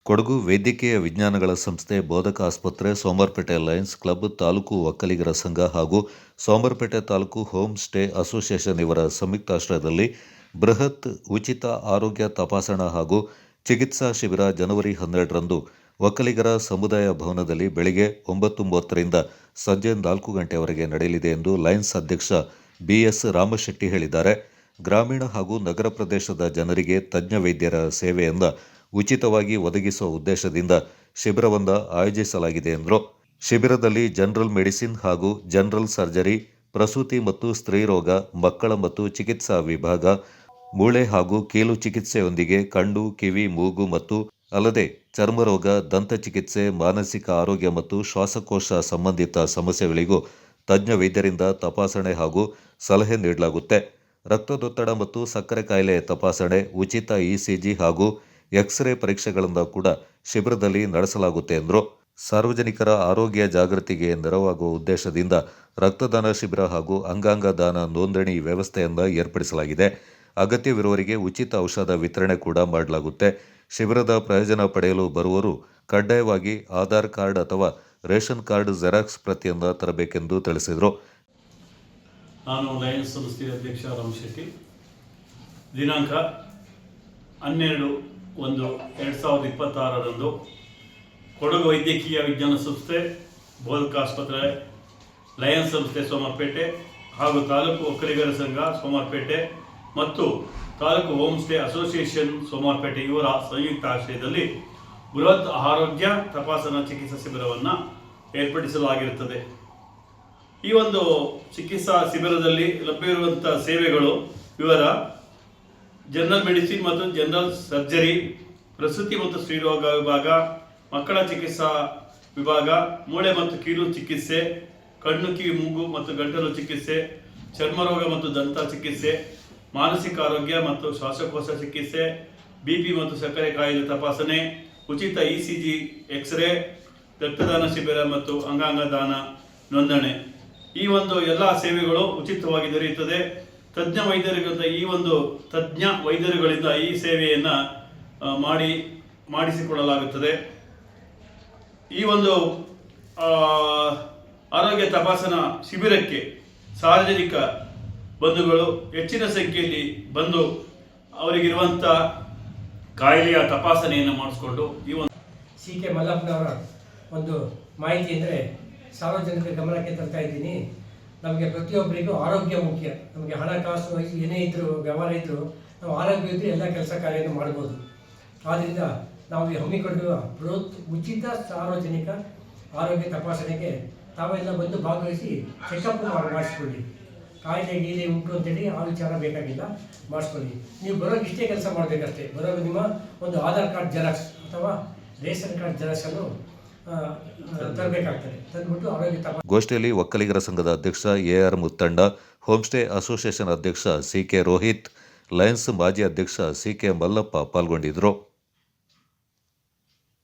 ಕೊಡಗು ವೈದ್ಯಕೀಯ ವಿಜ್ಞಾನಗಳ ಸಂಸ್ಥೆ, ಬೋಧಕ ಆಸ್ಪತ್ರೆ, ಸೋಮವಾರಪೇಟೆ ಲಯನ್ಸ್ ಕ್ಲಬ್, ತಾಲೂಕು ಒಕ್ಕಲಿಗರ ಸಂಘ ಹಾಗೂ Somwarpet taluk home stay association ಇವರ ಸಂಯುಕ್ತಾಶ್ರಯದಲ್ಲಿ ಬೃಹತ್ ಉಚಿತ ಆರೋಗ್ಯ ತಪಾಸಣಾ ಹಾಗೂ ಚಿಕಿತ್ಸಾ ಶಿಬಿರ ಜನವರಿ 12ರಂದು ಒಕ್ಕಲಿಗರ ಸಮುದಾಯ ಭವನದಲ್ಲಿ ಬೆಳಗ್ಗೆ 9:30ರಿಂದ ಸಂಜೆ 4 ಗಂಟೆಯವರೆಗೆ ನಡೆಯಲಿದೆ ಎಂದು ಲಯನ್ಸ್ ಅಧ್ಯಕ್ಷ ಬಿಎಸ್ ರಾಮಶೆಟ್ಟಿ ಹೇಳಿದ್ದಾರೆ. ಗ್ರಾಮೀಣ ಹಾಗೂ ನಗರ ಪ್ರದೇಶದ ಜನರಿಗೆ ತಜ್ಞ ವೈದ್ಯರ ಸೇವೆಯನ್ನು ಉಚಿತವಾಗಿ ಒದಗಿಸುವ ಉದ್ದೇಶದಿಂದ ಶಿಬಿರವನ್ನು ಆಯೋಜಿಸಲಾಗಿದೆ ಎಂದರು. ಶಿಬಿರದಲ್ಲಿ ಜನರಲ್ ಮೆಡಿಸಿನ್ ಹಾಗೂ ಜನರಲ್ ಸರ್ಜರಿ, ಪ್ರಸೂತಿ ಮತ್ತು ಸ್ತ್ರೀರೋಗ, ಮಕ್ಕಳ ಮತ್ತು ಚಿಕಿತ್ಸಾ ವಿಭಾಗ, ಮೂಳೆ ಹಾಗೂ ಕೀಲು ಚಿಕಿತ್ಸೆಯೊಂದಿಗೆ ಕಣ್ಣು, ಕಿವಿ, ಮೂಗು ಮತ್ತು ಅಲ್ಲದೆ ಚರ್ಮರೋಗ, ದಂತ ಚಿಕಿತ್ಸೆ, ಮಾನಸಿಕ ಆರೋಗ್ಯ ಮತ್ತು ಶ್ವಾಸಕೋಶ ಸಂಬಂಧಿತ ಸಮಸ್ಯೆಗಳಿಗೂ ತಜ್ಞ ವೈದ್ಯರಿಂದ ತಪಾಸಣೆ ಹಾಗೂ ಸಲಹೆ ನೀಡಲಾಗುತ್ತೆ. ರಕ್ತದೊತ್ತಡ ಮತ್ತು ಸಕ್ಕರೆ ಕಾಯಿಲೆ ತಪಾಸಣೆ, ಉಚಿತ ಇಸಿಜಿ ಹಾಗೂ ಎಕ್ಸ್ರೇ ಪರೀಕ್ಷೆಗಳನ್ನು ಕೂಡ ಶಿಬಿರದಲ್ಲಿ ನಡೆಸಲಾಗುತ್ತೆ ಎಂದರು. ಸಾರ್ವಜನಿಕರ ಆರೋಗ್ಯ ಜಾಗೃತಿಗೆ ನೆರವಾಗುವ ಉದ್ದೇಶದಿಂದ ರಕ್ತದಾನ ಶಿಬಿರ ಹಾಗೂ ಅಂಗಾಂಗ ದಾನ ನೋಂದಣಿ ವ್ಯವಸ್ಥೆಯನ್ನು ಏರ್ಪಡಿಸಲಾಗಿದೆ. ಅಗತ್ಯವಿರುವವರಿಗೆ ಉಚಿತ ಔಷಧ ವಿತರಣೆ ಕೂಡ ಮಾಡಲಾಗುತ್ತೆ. ಶಿಬಿರದ ಪ್ರಯೋಜನ ಪಡೆಯಲು ಬರುವವರು ಕಡ್ಡಾಯವಾಗಿ ಆಧಾರ್ ಕಾರ್ಡ್ ಅಥವಾ ರೇಷನ್ ಕಾರ್ಡ್ ಜೆರಾಕ್ಸ್ ಪ್ರತಿಯನ್ನು ತರಬೇಕೆಂದು ತಿಳಿಸಿದರು. ನಾನು ಲಯನ್ಸ್ ಸಂಸ್ಥೆಯ ಅಧ್ಯಕ್ಷ ರಾಮಶೆಟ್ಟಿ. ದಿನಾಂಕ 12/1/2026ರಂದು ಕೊಡಗು ವೈದ್ಯಕೀಯ ವಿಜ್ಞಾನ ಸಂಸ್ಥೆ, ಬೋಧಕ ಆಸ್ಪತ್ರೆ, ಲಯನ್ಸ್ ಸಂಸ್ಥೆ ಸೋಮವಾರಪೇಟೆ ಹಾಗೂ ತಾಲೂಕು ಒಕ್ಕಲಿಗರ ಸಂಘ ಸೋಮವಾರಪೇಟೆ ಮತ್ತು taluk home stay association Somwarpet ಇವರ ಸಂಯುಕ್ತ ಆಶ್ರಯದಲ್ಲಿ ಬೃಹತ್ ಆರೋಗ್ಯ ತಪಾಸಣಾ ಚಿಕಿತ್ಸಾ ಶಿಬಿರವನ್ನು ಏರ್ಪಡಿಸಲಾಗಿರುತ್ತದೆ. ಈ ಒಂದು ಚಿಕಿತ್ಸಾ ಶಿಬಿರದಲ್ಲಿ ಲಭ್ಯವಿರುವಂಥ ಸೇವೆಗಳು ವಿವರ: ಜನರಲ್ ಮೆಡಿಸಿನ್ ಮತ್ತು ಜನರಲ್ ಸರ್ಜರಿ, ಪ್ರಸೂತಿ ಮತ್ತು ಸ್ತ್ರೀರೋಗ ವಿಭಾಗ, ಮಕ್ಕಳ ಚಿಕಿತ್ಸಾ ವಿಭಾಗ, ಮೂಳೆ ಮತ್ತು ಕೀಲು ಚಿಕಿತ್ಸೆ, ಕಣ್ಣು, ಕಿವಿ, ಮೂಗು ಮತ್ತು ಗಂಟಲು ಚಿಕಿತ್ಸೆ, ಚರ್ಮರೋಗ ಮತ್ತು ದಂತ ಚಿಕಿತ್ಸೆ, ಮಾನಸಿಕ ಆರೋಗ್ಯ ಮತ್ತು ಶ್ವಾಸಕೋಶ ಚಿಕಿತ್ಸೆ, ಬಿಪಿ ಮತ್ತು ಸಕ್ಕರೆ ಕಾಯಿಲೆ ತಪಾಸಣೆ, ಉಚಿತ ಇಸಿಜಿ, ಎಕ್ಸ್ರೇ, ರಕ್ತದಾನ ಶಿಬಿರ ಮತ್ತು ಅಂಗಾಂಗ ದಾನ ನೋಂದಣಿ. ಈ ಒಂದು ಎಲ್ಲ ಸೇವೆಗಳು ಉಚಿತವಾಗಿ ದೊರೆಯುತ್ತದೆ. ತಜ್ಞ ವೈದ್ಯರುಗಳಿಂದ ಈ ಸೇವೆಯನ್ನು ಮಾಡಿಸಿಕೊಳ್ಳಲಾಗುತ್ತದೆ. ಈ ಒಂದು ಆರೋಗ್ಯ ತಪಾಸಣಾ ಶಿಬಿರಕ್ಕೆ ಸಾರ್ವಜನಿಕ ಬಂಧುಗಳು ಹೆಚ್ಚಿನ ಸಂಖ್ಯೆಯಲ್ಲಿ ಬಂದು ಅವರಿಗಿರುವಂಥ ಕಾಯಿಲೆಯ ತಪಾಸಣೆಯನ್ನು ಮಾಡಿಸ್ಕೊಂಡು ಈ ಒಂದು ಸಿ.ಕೆ. ಮಲ್ಲಪ್ಪನವರ ಒಂದು ಮಾಹಿತಿ ಅಂದರೆ ಸಾರ್ವಜನಿಕರ ಗಮನಕ್ಕೆ ತರ್ತಾ ಇದ್ದೀನಿ. ನಮಗೆ ಪ್ರತಿಯೊಬ್ಬರಿಗೂ ಆರೋಗ್ಯ ಮುಖ್ಯ. ನಮಗೆ ಹಣಕಾಸು ಏನೇ ಇದ್ದರೂ, ವ್ಯವಹಾರ ಇದ್ದರೂ, ನಾವು ಆರೋಗ್ಯ ಇದ್ದರೆ ಎಲ್ಲ ಕೆಲಸ ಕಾರ್ಯವನ್ನು ಮಾಡ್ಬೋದು. ಆದ್ದರಿಂದ ನಾವು ಹಮ್ಮಿಕೊಂಡಿರುವ ಬೃಹತ್ ಉಚಿತ ಸಾರ್ವಜನಿಕ ಆರೋಗ್ಯ ತಪಾಸಣೆಗೆ ತಾವೆಲ್ಲ ಬಂದು ಭಾಗವಹಿಸಿ ಚೆಕಪ್ ಮಾಡಿಸ್ಕೊಳ್ಳಿ. ಕಾಯಿಲೆ ಉಂಟು ಅಂತೇಳಿ ಆ ವಿಚಾರ ಬೇಕಾಗಿಲ್ಲ, ಮಾಡಿಸ್ಕೊಳ್ಳಿ. ನೀವು ಬರೋಕ್ಕೆ ಇಷ್ಟೇ ಕೆಲಸ ಮಾಡಬೇಕಷ್ಟೇ. ಬರೋದು ನಿಮ್ಮ ಒಂದು ಆಧಾರ್ ಕಾರ್ಡ್ ಜೆರಾಕ್ಸ್ ಅಥವಾ ರೇಷನ್ ಕಾರ್ಡ್ ಜೆರಾಕ್ಸನ್ನು ತರಬೇಕಾಗ್ತದೆ. ತಂದುಬಿಟ್ಟು ಆರೋಗ್ಯ ತಪಾಸಣೆ. ಗೋಷ್ಠಿಯಲ್ಲಿ ಒಕ್ಕಲಿಗರ ಸಂಘದ ಅಧ್ಯಕ್ಷ AR. Muthanna, home stay association ಅಧ್ಯಕ್ಷ ಸಿ.ಕೆ. ರೋಹಿತ್, ಲಯನ್ಸ್ ಮಾಜಿ ಅಧ್ಯಕ್ಷ ಸಿ.ಕೆ. ಮಲ್ಲಪ್ಪ ಪಾಲ್ಗೊಂಡಿದ್ದರು.